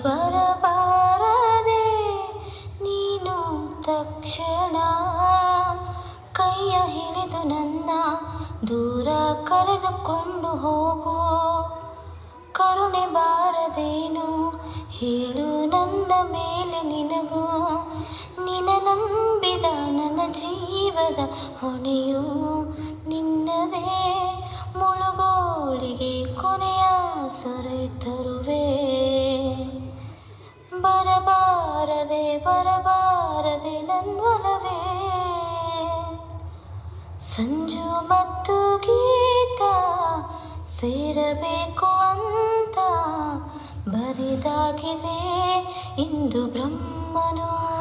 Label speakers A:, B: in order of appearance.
A: ಬರಬಾರದೆ ನೀನು ತಕ್ಷಣ ಕೈಯ ಹಿಡಿದು ನನ್ನ ದೂರ ಕರೆದುಕೊಂಡು ಹೋಗು. ಕರುಣೆ ಬಾರದೇನು ಹೇಳು ನನ್ನ ಮೇಲೆ ನಿನಗೂ. ನಿನ ನಂಬಿದ ನನ್ನ ಜೀವದ ಹೊಣೆಯು ನಿನ್ನದೇ. ಮುಳುಗೋಳಿಗೆ ಕೊನೆಯ ಸರೆ ತರುವೆ. ಬರಬಾರದೆ ನನ್ವಲವೇ. ಸಂಜು ಮತ್ತು ಗೀತ ಸೇರಬೇಕು ಅಂತ ಬರಿದಾಗಿದೆ ಇಂದು ಬ್ರಹ್ಮನು.